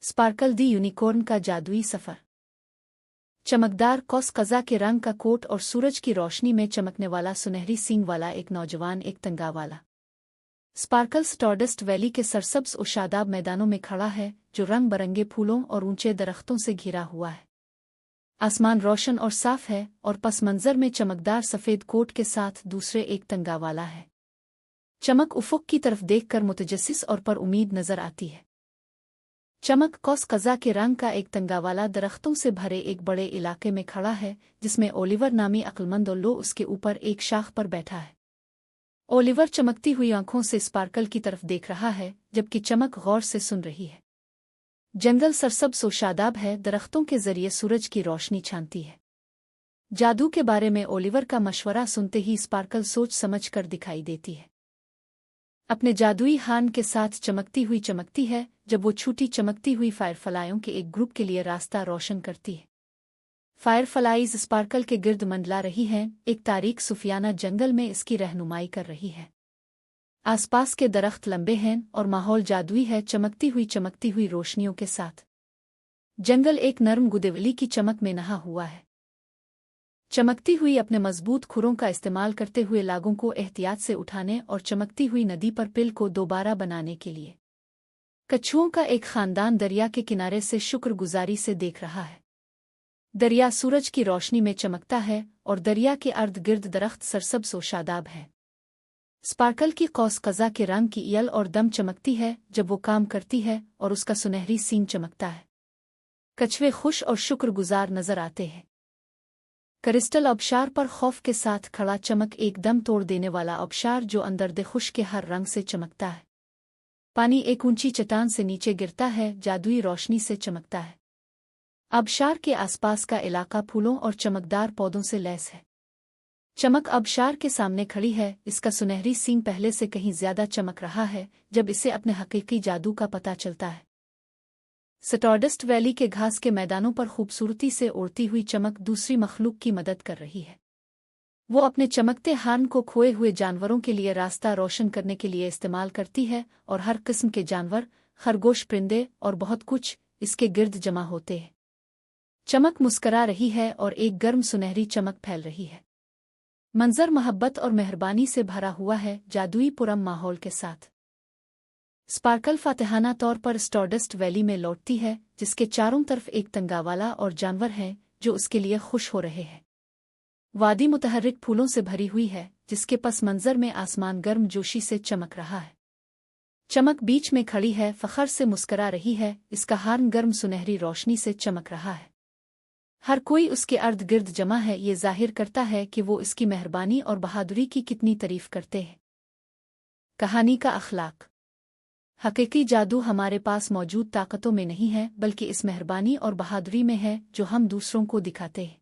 Sparkle दी unicorn का जादुई सफर। चमकदार कौस कज़ा के रंग का कोट और सूरज की रोशनी में चमकने वाला सुनहरी सींग वाला एक नौजवान एक तंगा वाला स्पार्कल स्टॉरडस्ट वैली के सरसब्ज और शादाब मैदानों में खड़ा है, जो रंग बरंगे फूलों और ऊंचे दरख्तों से घिरा हुआ है। आसमान रोशन और साफ है और पस मंजर में चमकदार सफ़ेद कोट के साथ दूसरे एक तंगा वाला है। चमक उफ़ुक़ की तरफ देखकर मुतजस्सिस और पर उम्मीद नजर आती है। चमक कौस कज़ा के रंग का एक तंगावाला दरख्तों से भरे एक बड़े इलाके में खड़ा है, जिसमें ओलिवर नामी अक्लमंद ओल्लो उसके ऊपर एक शाख पर बैठा है। ओलिवर चमकती हुई आंखों से स्पार्कल की तरफ देख रहा है, जबकि चमक गौर से सुन रही है। जंगल सरसब्ज़ और शादाब है, दरख्तों के जरिए सूरज की रोशनी छानती है। जादू के बारे में ओलिवर का मशवरा सुनते ही स्पार्कल सोच समझ कर दिखाई देती है। अपने जादुई हान के साथ चमकती है, जब वो छूटी चमकती हुई फायरफ्लाइयों के एक ग्रुप के लिए रास्ता रोशन करती है। फायरफ्लाइज स्पार्कल के गिर्द मंडला रही हैं, एक तारीख सुफियाना जंगल में इसकी रहनुमाई कर रही है। आसपास के दरख्त लंबे हैं और माहौल जादुई है, चमकती हुई रोशनियों के साथ। जंगल एक नर्म गुदेवली की चमक में नहा हुआ है। चमकती हुई अपने मजबूत खुरों का इस्तेमाल करते हुए लागों को एहतियात से उठाने और चमकती हुई नदी पर पिल को दोबारा बनाने के लिए कछुओं का एक खानदान दरिया के किनारे से शुक्रगुजारी से देख रहा है। दरिया सूरज की रोशनी में चमकता है और दरिया के अर्द गिर्द दरख्त सरसब्ज़ और शादाब है। स्पार्कल की कौस कज़ा के रंग की यल और दम चमकती है जब वो काम करती है और उसका सुनहरी सींग चमकता है। कछुए खुश और शुक्रगुजार नजर आते हैं। क्रिस्टल आबशार पर खौफ के साथ खड़ा चमक एकदम तोड़ देने वाला आबशार, जो अंदर खुश के हर रंग से चमकता है। पानी एक ऊंची चट्टान से नीचे गिरता है, जादुई रोशनी से चमकता है। आबशार के आसपास का इलाका फूलों और चमकदार पौधों से लैस है। चमक आबशार के सामने खड़ी है, इसका सुनहरी सींग पहले से कहीं ज्यादा चमक रहा है जब इसे अपने हकीकी जादू का पता चलता है। स्टॉरडस्ट वैली के घास के मैदानों पर खूबसूरती से उड़ती हुई चमक दूसरी मखलूक की मदद कर रही है। वो अपने चमकते हार्न को खोए हुए जानवरों के लिए रास्ता रोशन करने के लिए इस्तेमाल करती है और हर किस्म के जानवर, खरगोश, परिंदे और बहुत कुछ इसके गिर्द जमा होते हैं। चमक मुस्करा रही है और एक गर्म सुनहरी चमक फैल रही है। मंजर मोहब्बत और मेहरबानी से भरा हुआ है, जादुई पुरम माहौल के साथ। स्पार्कल फातिहाना तौर पर स्टॉरडस्ट वैली में लौटती है, जिसके चारों तरफ एक तंगावाला और जानवर हैं जो उसके लिए खुश हो रहे हैं। वादी मुतहर्रिक फूलों से भरी हुई है, जिसके पस मंजर में आसमान गर्म जोशी से चमक रहा है। चमक बीच में खड़ी है, फखर से मुस्करा रही है, इसका हार्न गर्म सुनहरी रोशनी से चमक रहा है। हर कोई उसके अर्द गिर्द जमा है, ये जाहिर करता है कि वो इसकी मेहरबानी और बहादुरी की कितनी तारीफ करते हैं। कहानी का अखलाक। हकीकी जादू हमारे पास मौजूद ताकतों में नहीं है, बल्कि इस मेहरबानी और बहादुरी में है जो हम दूसरों को दिखाते हैं।